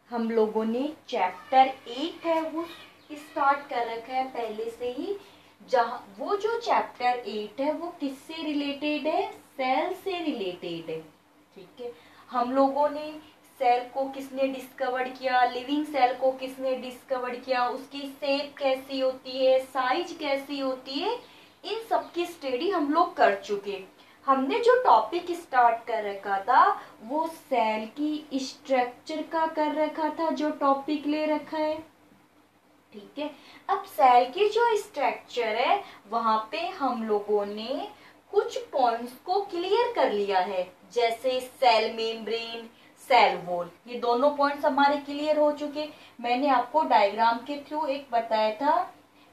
हम लोगों ने चैप्टर 8 है वो स्टार्ट कर रखा है पहले से ही। जहाँ वो जो चैप्टर 8 है वो किससे रिलेटेड है? सेल से रिलेटेड है। ठीक है, हम लोगों ने सेल को किसने डिस्कवर किया, लिविंग सेल को किसने डिस्कवर किया, उसकी शेप कैसी होती है, साइज कैसी होती है, इन सब की स्टडी हम लोग कर चुके। हमने जो टॉपिक स्टार्ट कर रखा था वो सेल की स्ट्रक्चर का कर रखा था, जो टॉपिक ले रखा है। ठीक है, अब सेल की जो स्ट्रक्चर है वहां पे हम लोगों ने कुछ पॉइंट्स को क्लियर कर लिया है, जैसे सेल मेम्ब्रेन, सेल वॉल, ये दोनों पॉइंट्स हमारे क्लियर हो चुके। मैंने आपको डायग्राम के थ्रू एक बताया था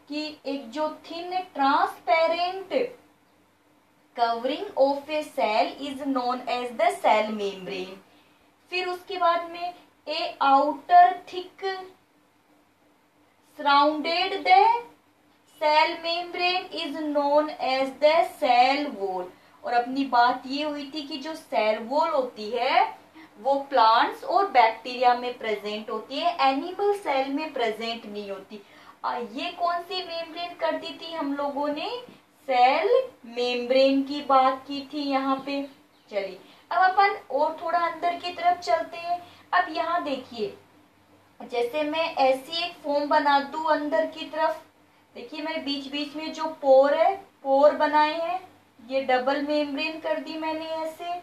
कि एक जो thin transparent covering of a cell is known as the cell membrane. फिर उसके बाद में a outer thick surrounded the cell membrane is known as the cell wall. और अपनी बात ये हुई थी कि जो सेल वॉल होती है वो प्लांट्स और बैक्टीरिया में प्रेजेंट होती है, एनिमल सेल में प्रेजेंट नहीं होती। ये कौन सी मेम्ब्रेन कर दी थी हम लोगों ने? सेल मेम्ब्रेन की बात की थी यहाँ पे। चलिए अब अपन और थोड़ा अंदर की तरफ चलते हैं। अब यहाँ देखिए, जैसे मैं ऐसी एक फॉर्म बना दूं अंदर की तरफ, देखिए मैंने बीच बीच में जो पोर है, पोर बनाए हैं, ये डबल मेम्ब्रेन कर दी मैंने ऐसे।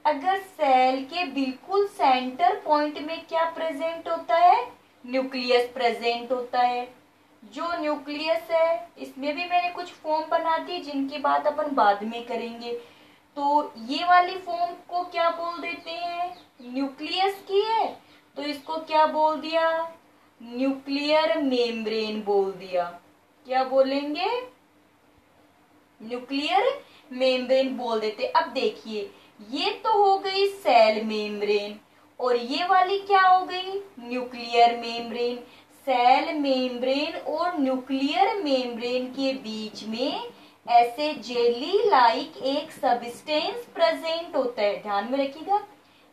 अगर सेल के बिल्कुल सेंटर पॉइंट में क्या प्रेजेंट होता है? न्यूक्लियस प्रेजेंट होता है। जो न्यूक्लियस है इसमें भी मैंने कुछ फॉर्म बना दी जिनकी बात अपन बाद में करेंगे। तो ये वाली फॉर्म को क्या बोल देते हैं? न्यूक्लियस की है तो इसको क्या बोल दिया? न्यूक्लियर मेम्ब्रेन बोल दिया। क्या बोलेंगे? न्यूक्लियर मेम्ब्रेन बोल देते। अब देखिए ये तो हो गई सेल मेम्ब्रेन और ये वाली क्या हो गई? Nuclear membrane. सेल मेम्ब्रेन और न्यूक्लियर मेम्ब्रेन के बीच में ऐसे जेली लाइक एक सब्सटेंस प्रेजेंट होता है, ध्यान में रखिएगा।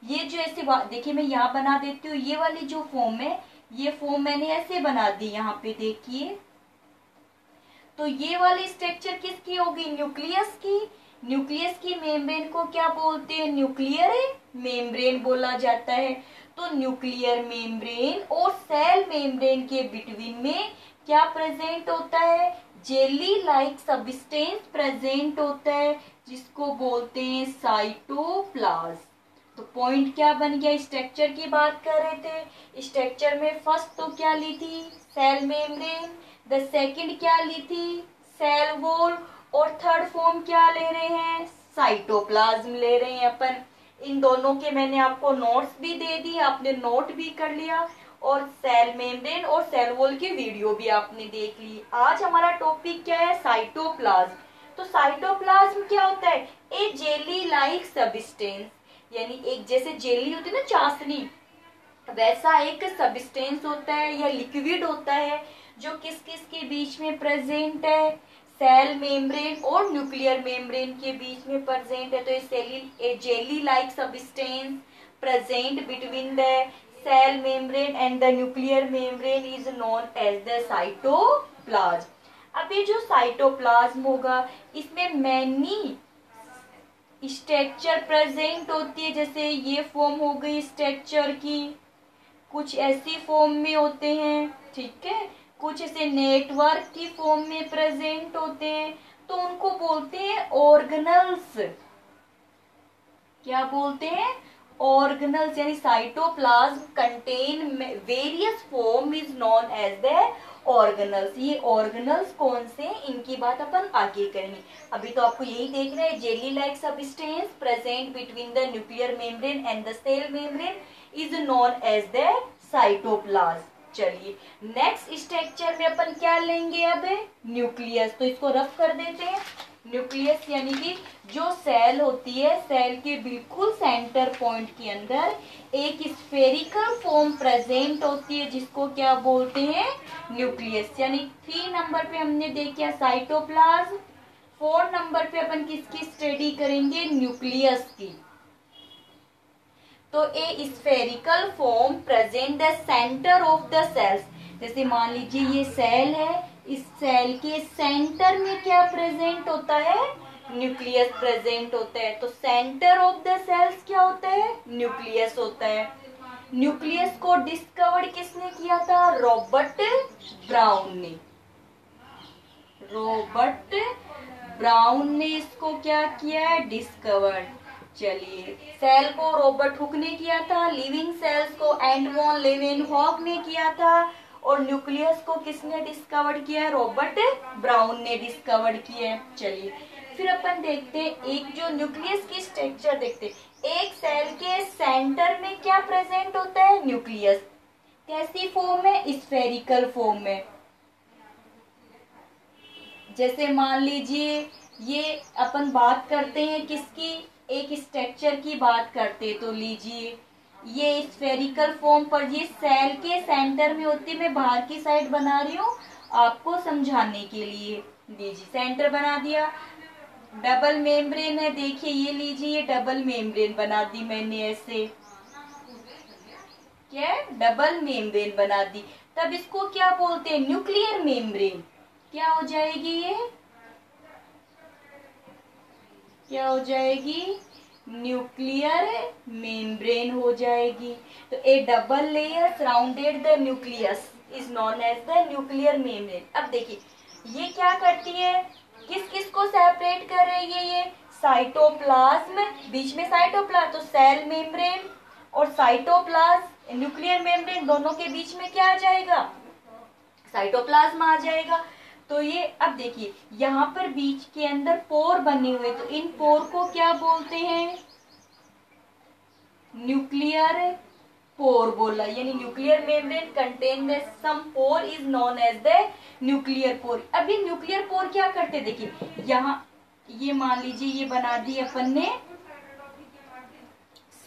ये जो ऐसे देखिए मैं यहाँ बना देती हूँ, ये वाली जो फॉर्म है ये फॉर्म मैंने ऐसे बना दी, यहाँ पे देखिए। तो ये वाली स्ट्रक्चर किसकी होगी? न्यूक्लियस की। न्यूक्लियस की मेम्ब्रेन को क्या बोलते हैं? न्यूक्लियर मेम्ब्रेन बोला जाता है। तो न्यूक्लियर मेम्ब्रेन और सेल मेम्ब्रेन के बिटवीन में क्या प्रेजेंट होता है? जेली लाइक सब्सटेंस प्रेजेंट होता है, जिसको बोलते हैं साइटोप्लाज्म। तो पॉइंट क्या बन गया? स्ट्रक्चर की बात कर रहे थे। स्ट्रक्चर में फर्स्ट तो क्या ली थी? Cell membrane. द सेकंड क्या ली थी? Cell wall. और थर्ड फॉर्म क्या ले रहे हैं? साइटोप्लाज्म ले रहे हैं अपन। इन दोनों के मैंने आपको नोट्स भी दे दी, आपने नोट भी कर लिया, और सेल मेम्ब्रेन और सेल वॉल की वीडियो भी आपने देख ली। आज हमारा टॉपिक क्या है? साइटोप्लाज्म। तो साइटोप्लाज्म क्या होता है? ए जेली लाइक सब्सटेंस, यानी एक जैसे जेली होती है ना, चाशनी, वैसा एक सब्सटेंस होता है या लिक्विड होता है जो किस किस के बीच में प्रेजेंट है? सेल मेम्ब्रेन और न्यूक्लियर मेम्ब्रेन के बीच में प्रेजेंट है। तो ये jelly like substance present between the cell membrane and the nuclear membrane is known as the cytoplasm. अब ये जो साइटोप्लाज्म होगा इसमें मैनी स्ट्रक्चर प्रेजेंट होती है, जैसे ये फॉर्म हो गई स्ट्रक्चर की, कुछ ऐसी फॉर्म में होते हैं, ठीक है, कुछ ऐसे नेटवर्क की फॉर्म में प्रेजेंट होते हैं, तो उनको बोलते हैं ऑर्गेनल्स। क्या बोलते हैं? ऑर्गेनल्स। यानी cytoplasm contain various form is known as the organelles. ये ऑर्गेनल्स कौन से, इनकी बात अपन आगे करेंगे। अभी तो आपको यही देखना है, jelly like substance present between the nuclear membrane and the cell membrane is known as the cytoplasm. चलिए नेक्स्ट स्ट्रक्चर में अपन क्या लेंगे? अब न्यूक्लियस। तो इसको रफ कर देते हैं। न्यूक्लियस यानी कि जो सेल होती है, सेल के बिल्कुल सेंटर पॉइंट के अंदर एक स्फेरिकल फॉर्म प्रेजेंट होती है, जिसको क्या बोलते हैं? न्यूक्लियस। यानी 3 नंबर पे हमने देखा साइटोप्लाज्म, 4 नंबर पे अपन किसकी स्टडी करेंगे? न्यूक्लियस की। तो a spherical form present the centre of the cells. जैसे मान लीजिए ये सेल है, इस सेल के सेंटर में क्या प्रेजेंट होता है, न्यूक्लियस प्रेजेंट होता है। तो सेंटर ऑफ द सेल्स क्या होता है, न्यूक्लियस होता है। न्यूक्लियस को डिस्कवर किसने किया था, रॉबर्ट ब्राउन ने। रॉबर्ट ब्राउन ने इसको क्या किया है, डिस्कवर। चलिए, सेल को रॉबर्ट हुक ने किया था, लिविंग सेल्स को एडमंड वॉन लीeuwenhoek ने किया था, और न्यूक्लियस को किसने डिस्कवर किया है, रॉबर्ट ब्राउन ने डिस्कवर किया है। चलिए फिर अपन देखते हैं, एक जो न्यूक्लियस की स्ट्रक्चर देखते हैं। एक सेल के सेंटर में क्या प्रेजेंट होता है, न्यूक्लियस। कैसी फॉर्म में, स्फेरिकल फॉर्म में। जैसे मान लीजिए ये अपन बात करते हैं किसकी, एक स्ट्रक्चर की बात करते, तो लीजिए ये स्फेरिकल फॉर्म पर ये सेल के सेंटर में होती है। मैं बाहर की साइड बना रही हूँ आपको समझाने के लिए। लीजिए सेंटर बना दिया, डबल मेम्ब्रेन है, देखिए ये लीजिए ये डबल मेम्ब्रेन बना दी मैंने, ऐसे क्या डबल मेम्ब्रेन बना दी। तब इसको क्या बोलते हैं, न्यूक्लियर मेम्ब्रेन। क्या हो जाएगी ये, क्या हो जाएगी, न्यूक्लियर मेम्ब्रेन हो जाएगी। तो a double layer surrounded the nucleus is known as the nuclear membrane. अब देखिए ये क्या करती है, किस किस को सेपरेट कर रही है, ये साइटोप्लाज्म, बीच में साइटोप्लाज्म, तो सेल मेम्ब्रेन और साइटोप्लाज्म न्यूक्लियर मेम्ब्रेन दोनों के बीच में क्या आ जाएगा, साइटोप्लाज्म आ जाएगा। तो ये अब देखिए यहाँ पर बीच के अंदर पोर बने हुए, तो इन पोर को क्या बोलते हैं, न्यूक्लियर पोर बोला, यानी nuclear membrane contain the some pore is known as the nuclear pore. अब ये न्यूक्लियर पोर क्या करते, देखिए यहाँ ये मान लीजिए ये बना दी अपन ने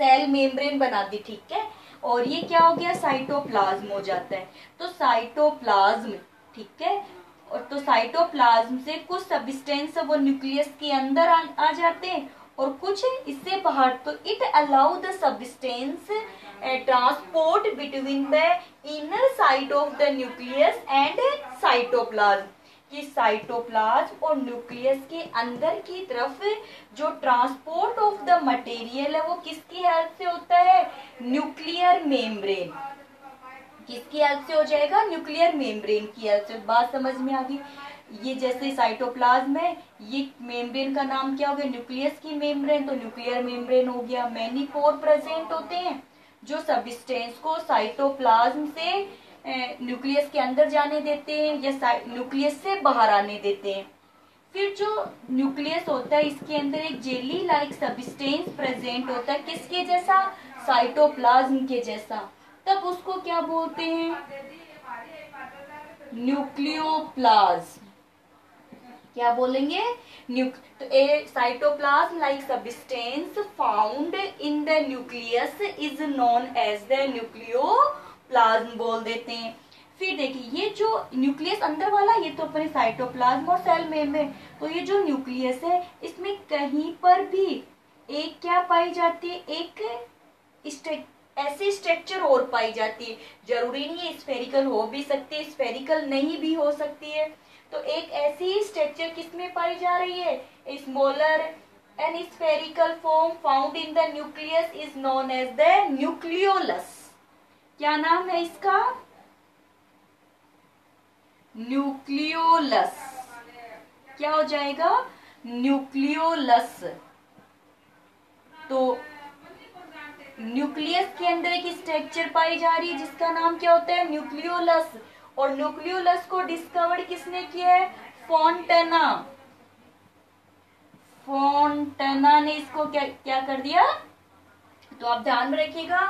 सेल मेम्ब्रेन बना दी, ठीक है, और ये क्या हो गया, साइटोप्लाज्म हो जाता है। तो साइटोप्लाज्म, ठीक है, और तो साइटोप्लाज्म से कुछ सब्सटेंस वो न्यूक्लियस के अंदर आ जाते हैं और कुछ इससे बाहर। तो it allow the substance transport between the inner side of the nucleus and cytoplasm, कि साइटोप्लाज्म और न्यूक्लियस के अंदर की तरफ जो ट्रांसपोर्ट ऑफ द मटेरियल है वो किसकी हेल्प से होता है, न्यूक्लियर मेम्ब्रेन। किसकी हेल्प से हो जाएगा, न्यूक्लियर मेम्ब्रेन की हेल्प से। बात समझ में आ गई। ये जैसे साइटोप्लाज्म है, ये मेम्ब्रेन का नाम क्या हो गया, न्यूक्लियस की मेम्ब्रेन, तो न्यूक्लियर मेम्ब्रेन हो गया। मैनी पोर प्रेजेंट होते हैं जो सब्सटेंस को साइटोप्लाज्म से न्यूक्लियस के अंदर जाने देते हैं या न्यूक्लियस से बाहर आने देते हैं। फिर जो न्यूक्लियस होता है इसके अंदर एक जेली लाइक सब्सटेंस प्रेजेंट होता है, किसके जैसा, साइटोप्लाज्म के जैसा। तब उसको क्या बोलते हैं, न्यूक्लियोप्लाज्म। क्या बोलेंगे, तो a cytoplasm like substance found in the nucleus is known as the nucleoplasm बोल देते हैं। फिर देखिए ये जो न्यूक्लियस अंदर वाला, ये तो अपने साइटोप्लाज्म और सेल मेम्ब्रेन, तो ये जो न्यूक्लियस है इसमें कहीं पर भी एक क्या पाई जाती है, एक ऐसी स्ट्रक्चर और पाई जाती है। जरूरी नहीं है स्फेरिकल हो भी सकती है, स्फेरिकल नहीं भी हो सकती है। तो एक ऐसी स्ट्रक्चर किसमें पाई जा रही है, smaller and spherical form found in the nucleus is known as the nucleolus. क्या नाम है इसका, न्यूक्लियोलस। क्या हो जाएगा, न्यूक्लियोलस। तो न्यूक्लियस के अंदर एक स्ट्रक्चर पाई जा रही है जिसका नाम क्या होता है, न्यूक्लियोलस। और न्यूक्लियोलस को डिस्कवर किसने किया है, फोंटाना। फोंटाना ने इसको क्या क्या कर दिया। तो आप ध्यान में रखिएगा,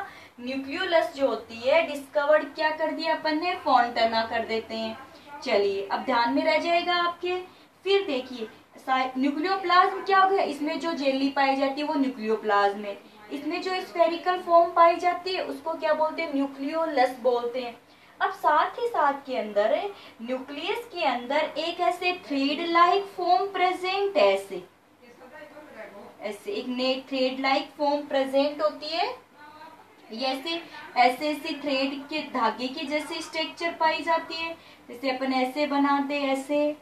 न्यूक्लियोलस जो होती है डिस्कवर्ड क्या कर दिया अपन ने, फोंटाना कर देते हैं। चलिए अब ध्यान में रह जाएगा आपके। फिर देखिए न्यूक्लियोप्लाज्म क्या हो गया, इसमें जो जेली पाई जाती है वो न्यूक्लियोप्लाज्म है। इसमें जो स्फेरिकल फॉर्म पाई जाती है उसको क्या बोलते हैं, न्यूक्लियोलस बोलते हैं। अब साथ ही साथ के अंदर न्यूक्लियस के अंदर एक ऐसे थ्रेड लाइक फॉर्म प्रेजेंट है, ऐसे एक net thread like form present होती है। ये ऐसे ऐसे ऐसे थ्रेड के धागे के जैसे स्ट्रक्चर पाई जाती है। जैसे अपन ऐसे बनाते ऐसे,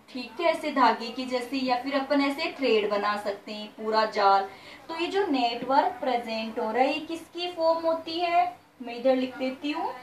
ठीक है, ऐसे धागे की जैसे, या फिर अपन ऐसे थ्रेड बना सकते हैं पूरा जाल। तो ये जो नेटवर्क प्रेजेंट हो रहा है ये किसकी फॉर्म होती है, मैं इधर लिख देती हूँ,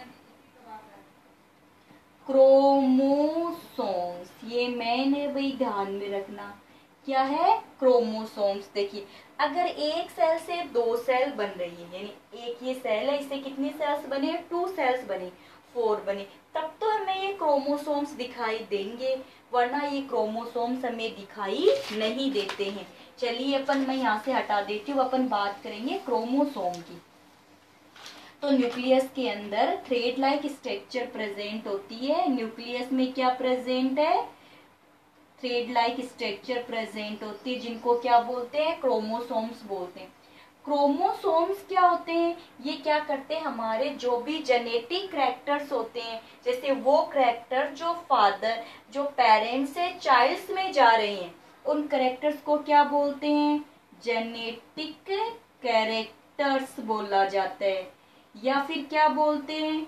क्रोमोसोम्स। ये मेन है भाई, ध्यान में रखना क्या है, क्रोमोसोम्स। देखिए अगर एक सेल से दो सेल बन रही है, यानी एक ये सेल है, इससे कितनी सेल्स बने, 2 सेल्स बने, 4 बने, तब तो हमें ये क्रोमोसोम्स दिखाई देंगे, वरना ये क्रोमोसोम्स हमें दिखाई नहीं देते हैं। चलिए अपन, मैं यहाँ से हटा देती हूँ, अपन बात करेंगे क्रोमोसोम की। तो न्यूक्लियस के अंदर थ्रेड लाइक स्ट्रक्चर प्रेजेंट होती है। न्यूक्लियस में क्या प्रेजेंट है, थ्रेड लाइक स्ट्रक्चर प्रेजेंट होती है, जिनको क्या बोलते हैं, क्रोमोसोम्स बोलते हैं। क्रोमोसोम्स क्या होते हैं, ये क्या करते हैं, हमारे जो भी जेनेटिक कैरेक्टर्स होते हैं, जैसे वो कैरेक्टर जो फादर, जो पेरेंट्स से चाइल्ड्स में जा रहे हैं, उन कैरेक्टर्स को क्या बोलते हैं, जेनेटिक कैरेक्टर्स बोला जाता है। या फिर क्या बोलते हैं,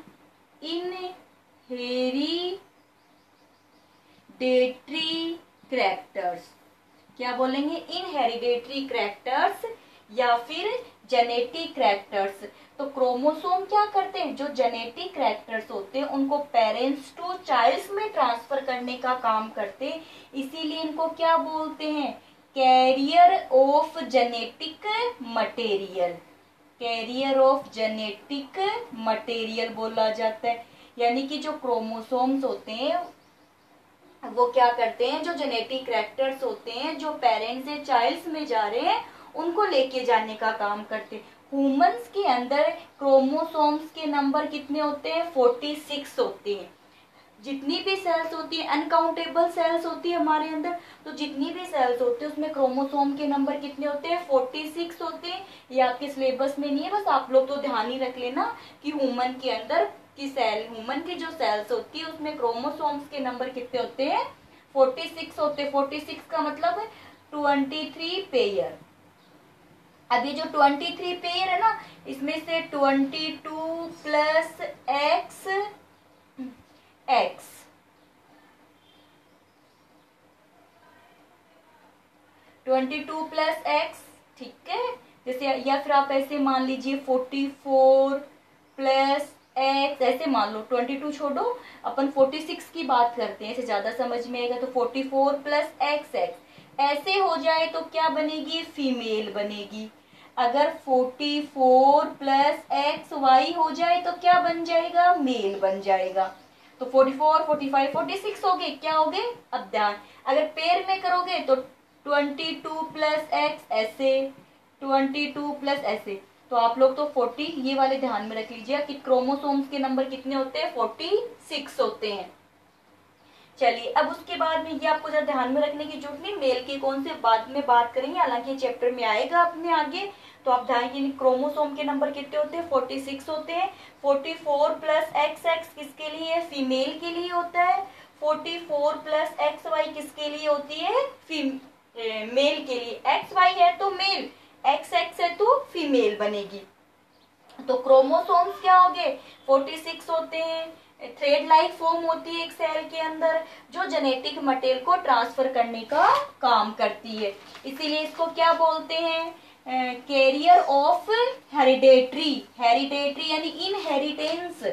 इनहेरिडेटरी कैरेक्टर्स। क्या बोलेंगे, इनहेरिडेटरी कैरेक्टर्स या फिर जेनेटिक कैरेक्टर्स। तो क्रोमोसोम क्या करते हैं, जो जेनेटिक कैरेक्टर्स होते हैं उनको पेरेंट्स टू चाइल्ड्स में ट्रांसफर करने का काम करते हैं, इसीलिए इनको क्या बोलते हैं, carrier of genetic material, carrier of genetic material बोला जाता है। यानी कि जो क्रोमोसोम्स होते हैं वो क्या करते हैं, जो जेनेटिक कैरेक्टर्स होते हैं जो पेरेंट्स से चाइल्ड्स में जा रहे हैं उनको लेके जाने का काम करते हैं। ह्यूमंस के अंदर क्रोमोसोम्स के नंबर कितने होते हैं, 46 होते हैं। जितनी भी सेल्स होती है, अनकाउंटेबल सेल्स होती है हमारे अंदर, तो जितनी भी सेल्स होती है उसमें क्रोमोसोम के नंबर कितने होते हैं, 46 होते हैं। ये आपके सिलेबस में नहीं है, बस आप लोग तो ध्यान ही रख लेना कि ह्यूमन के अंदर की सेल, ह्यूमन की जो सेल्स होती है उसमें क्रोमोसोम्स के नंबर कितने होते हैं, 46 होते हैं। 46 का मतलब है 23 पेयर। अब ये जो 23 पेयर है ना, इसमें से 22 plus x, x 22 plus x, ठीक है। जैसे या फिर आप ऐसे मान लीजिए 44 प्लस एक्स, ऐसे मान लो, 22 छोड़ो, अपन 46 की बात करते हैं, ऐसे ज्यादा समझ में आएगा। तो 44 प्लस एक्स, एक्स ऐसे हो जाए तो क्या बनेगी, फीमेल बनेगी। अगर 44 प्लस एक्स वाई हो जाए तो क्या बन जाएगा, मेल बन जाएगा। तो 44, 45, 46 हो गए, क्या हो गए, अब ध्यान, अगर पेयर में करोगे तो 22 प्लस एक्स ऐसे, 22 प्लस ऐसे। तो आप लोग तो 40 ये वाले ध्यान में रख लीजिए कि क्रोमोसोम्स के नंबर कितने होते हैं, 46 होते हैं। चलिए अब उसके बाद में ये आपको जरा ध्यान में रखने की जरूरत नहीं, मेल की कौन से बाद में बात करेंगे, हालांकि चैप्टर में आएगा अपने आगे। तो आप ध्यान की क्रोमोसोम के नंबर कितने होते हैं, 46 होते हैं। 44 प्लस एक्स, एक्स किसके लिए, फीमेल के लिए होता है। 44 प्लस एक्स वाई किसके लिए होती है, मेल के लिए। एक्स वाई है तो मेल, एक्स एक्स है तो फीमेल बनेगी। तो क्रोमोसोम्स क्या हो गए, 46 होते हैं। थ्रेड लाइक फॉर्म होती है एक सेल के अंदर, जो जेनेटिक मटेरियल को ट्रांसफर करने का काम करती है, इसीलिए इसको क्या बोलते हैं, कैरियर ऑफ हेरिडेटरी, हेरिडेटरी यानी इनहेरिटेंस,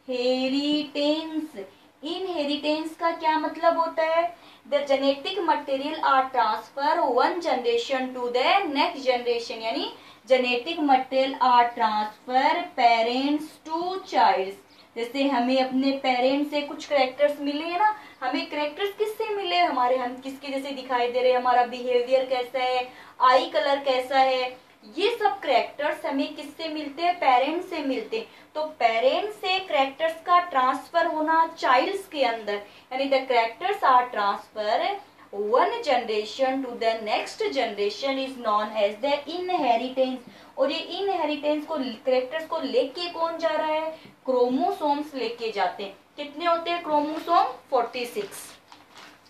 इनहेरिटेंस। इनहेरिटेंस का क्या मतलब होता है, the genetic material are transfer one generation to the next generation, यानी genetic material are transfer parents to childs. जैसे हमें अपने पेरेंट्स से कुछ कैरेक्टर्स मिले हैं ना, हमें कैरेक्टर्स किससे मिले, हमारे, हम किसके जैसे दिखाई दे रहे हैं, हमारा बिहेवियर कैसा है, आई कलर कैसा है, ये सब कैरेक्टर्स हमें किससे मिलते हैं, पेरेंट्स से मिलते हैं। तो पेरेंट्स से कैरेक्टर्स का ट्रांसफर होना चाइल्ड्स के अंदर, यानी the characters are transfer one generation to the next generation is known as the inheritance. और ये इनहेरिटेंस को, कैरेक्टर्स को लेके कौन जा रहा है, क्रोमोसोम्स लेके जाते हैं। कितने होते हैं क्रोमोसोम, 46।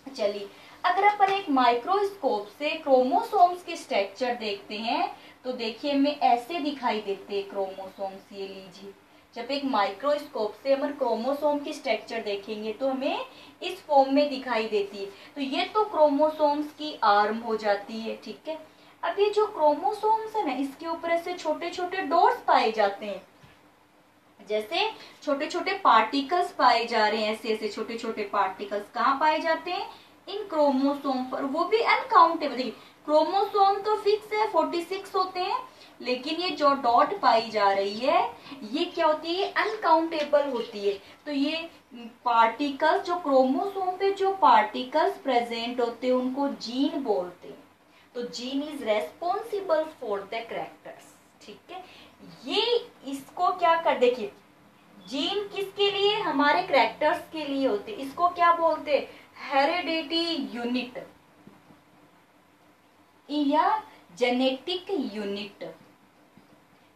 चलिए अगर अपन एक माइक्रोस्कोप से क्रोमोसोम्स के स्ट्रक्चर देखते हैं तो देखिए हमें ऐसे दिखाई देते हैं क्रोमोसोम्स। ये लीजिए, जब एक माइक्रोस्कोप से हम क्रोमोसोम की स्ट्रक्चर देखेंगे तो हमें इस फॉर्म में दिखाई देती है। तो ये तो क्रोमोसोम्स की आर्म हो जाती है, ठीक है। अब ये जो क्रोमोसोम्स है ना, इसके ऊपर ऐसे छोटे छोटे डॉट्स पाए जाते हैं, जैसे छोटे छोटे पार्टिकल्स पाए जा रहे हैं। ऐसे ऐसे छोटे छोटे पार्टिकल्स कहाँ पाए जाते हैं? इन क्रोमोसोम पर, वो भी अनकाउंटेबल। देखिए क्रोमोसोम तो फिक्स है, 46 होते हैं, लेकिन ये जो डॉट पाई जा रही है ये क्या होती है? अनकाउंटेबल होती है। तो ये पार्टिकल्स, जो क्रोमोसोम पे जो पार्टिकल्स प्रेजेंट होते हैं उनको जीन बोलते हैं। तो gene is responsible for the characters, ठीक है। ये इसको क्या कर, देखिए जीन किसके लिए? हमारे कैरेक्टर्स के लिए होते। इसको क्या बोलते? हेरिडिटी यूनिट या जेनेटिक यूनिट,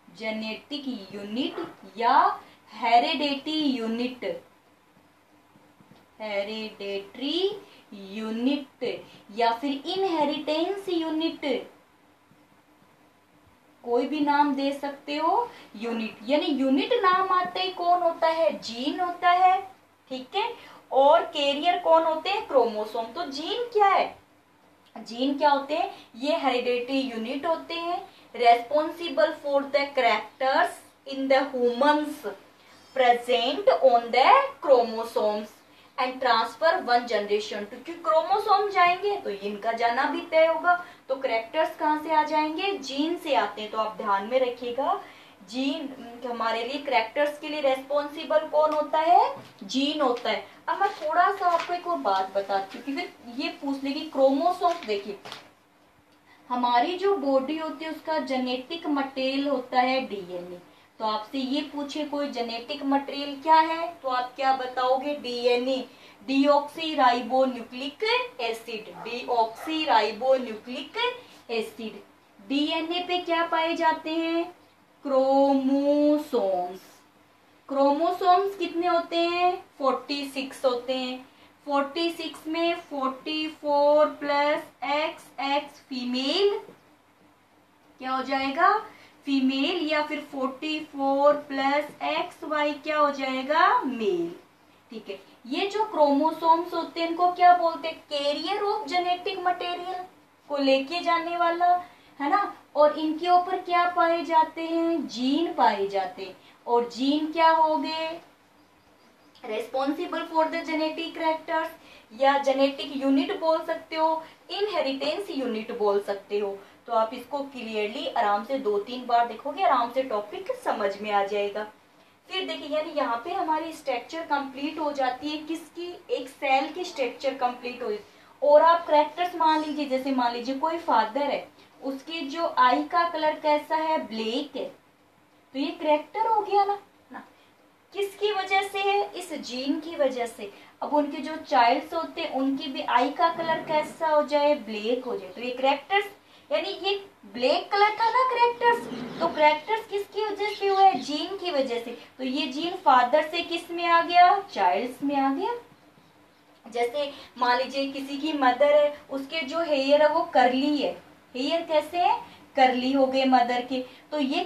जेनेटिक यूनिट या हेरिडिटी यूनिट, हेरिडेटरी यूनिट या फिर इनहेरिटेंस यूनिट, कोई भी नाम दे सकते हो। यूनिट यानी यूनिट नाम आते ही कौन होता है? जीन होता है, ठीक है। और कैरियर कौन होते हैं? क्रोमोसोम। तो जीन क्या है? जीन क्या होते हैं? ये हेरिडेटरी यूनिट होते हैं, responsible for the characters in the humans present on the chromosomes and transfer one generation to. क्योंकि क्रोमोसोम जाएंगे तो इनका जाना भी तय होगा। तो कैरेक्टर्स कहाँ से आ जाएंगे? जीन से आते हैं। तो आप ध्यान में रखिएगा, जीन हमारे लिए, कैरेक्टर्स के लिए रेस्पॉन्सिबल कौन होता है? जीन होता है। अब मैं थोड़ा सा आपको एक और बात बताती हूँ, क्योंकि ये पूछ लेगी क्रोमोसोम। देखिए हमारी जो बॉडी होती है उसका जेनेटिक मटेरियल होता है डीएनए। तो आपसे ये पूछे कोई जेनेटिक मटेरियल क्या है, तो आप क्या बताओगे? DNA, deoxy ribo nucleic acid, deoxy ribo nucleic acid. DNA पे क्या पाए जाते हैं? क्रोमोसोम्स। क्रोमोसोम्स कितने होते हैं? 46 होते हैं। 46 में 44 प्लस एक्स, एक्स फीमेल क्या हो जाएगा? फीमेल, या फिर 44 प्लस एक्स वाई क्या हो जाएगा? मेल, ठीक है। ये जो क्रोमोसोम्स होते हैं इनको क्या बोलते हैं? कैरियर ऑफ जेनेटिक मटेरियल, को लेके जाने वाला, है ना। और इनके ऊपर क्या पाए जाते हैं? जीन पाए जाते हैं। और जीन क्या हो गए? Responsible for the genetic characters, या जेनेटिक यूनिट बोल सकते हो, इनहेरिटेंस यूनिट बोल सकते हो। तो आप इसको क्लियरली आराम से 2-3 बार देखोगे, आराम से टॉपिक समझ में आ जाएगा। फिर देखिए यानी यहाँ पे हमारी स्ट्रक्चर कंप्लीट हो जाती है। किसकी? एक सेल की स्ट्रक्चर कंप्लीट हो। और आप कैरेक्टर्स मान लीजिए, जैसे मान लीजिए कोई फादर है, उसके जो आई का कलर कैसा है? ब्लैक है, तो ये कैरेक्टर हो गया ना। किसकी वजह से है? इस जीन की वजह से। अब उनके जो चाइल्ड्स होते हैं उनकी भी आई का कलर कैसा हो जाए? ब्लैक हो जाए। तो ये कैरेक्टर्स, यानी ये ब्लैक कलर था ना कैरेक्टर्स, तो कैरेक्टर्स किसकी वजह से हुआ है? जीन की वजह से। तो ये जीन फादर से किस में आ गया? चाइल्ड्स में आ गया। जैसे मान लीजिए किसी की मदर है, उसके जो हेयर है वो करली है, हेयर कैसे है? करली हो गए मदर के। तो ये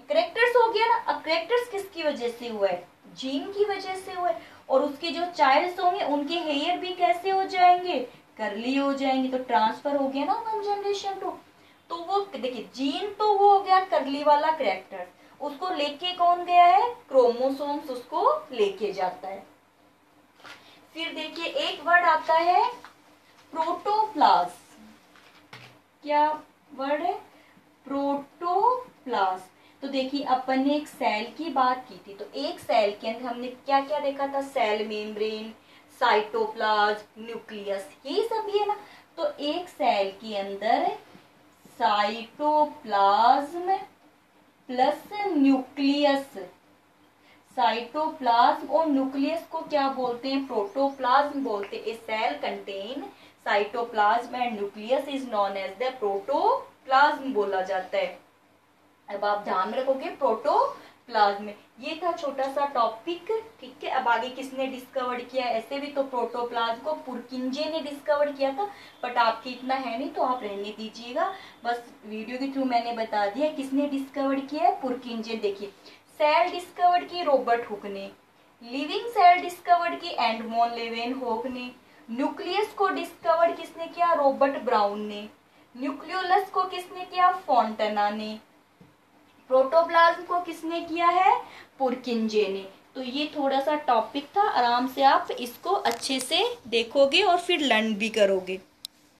कैरेक्टर्स हो गया ना। अब कैरेक्टर्स किसकी वजह से हुआ है? जीन की वजह से हुआ है। और उसके जो चाइल्ड्स होंगे उनके हेयर भी कैसे हो जाएंगे? करली हो जाएंगे। तो ट्रांसफर हो गया ना वन जनरेशन टू। तो वो देखिए जीन तो वो हो गया करली वाला कैरेक्टर, उसको लेके कौन गया है? क्रोमोसोम्स उसको लेके जाता है। फिर देखिए एक वर्ड आता है प्रोटोप्लाज्म। क्या वर्ड है? प्रोटोप्लाज्म। तो देखिए अपन ने एक सेल की बात की थी, तो एक सेल के अंदर हमने क्या क्या देखा था? सेल मेम्ब्रेन, साइटोप्लाज्म, न्यूक्लियस, यही सब है ना। तो एक सेल के अंदर साइटोप्लाज्म प्लस न्यूक्लियस, साइटोप्लाज्म और न्यूक्लियस को क्या बोलते हैं? प्रोटोप्लाज्म बोलते हैं। A cell contain cytoplasm and nucleus is known as the protoplasm बोला जाता है। अब आप ध्यान में रखोगे प्रोटो प्लाज्म। ये था छोटा सा टॉपिक, ठीक है। अब आगे किसने डिस्कवर किया, ऐसे भी तो प्रोटोप्लाज्म को पुरकिंजे ने डिस्कवर किया था, बट आपके इतना है नहीं तो आप रहने दीजिएगा, बस वीडियो के थ्रू मैंने बता दिया किसने डिस्कवर किया है, पुरकिंजे। देखिए, सेल डिस्कवर की रॉबर्ट हुक ने, लिविंग सेल डिस्कवर की एडमोंड लेवेनहोक ने, न्यूक्लियस को डिस्कवर किसने किया, रॉबर्ट ब्राउन ने, न्यूक्लियोलस को किसने किया, फोंटाना ने, प्रोटोप्लाज्म को किसने किया है, पुरकिंजे ने। तो ये थोड़ा सा टॉपिक था, आराम से आप इसको अच्छे से देखोगे और फिर लर्न भी करोगे।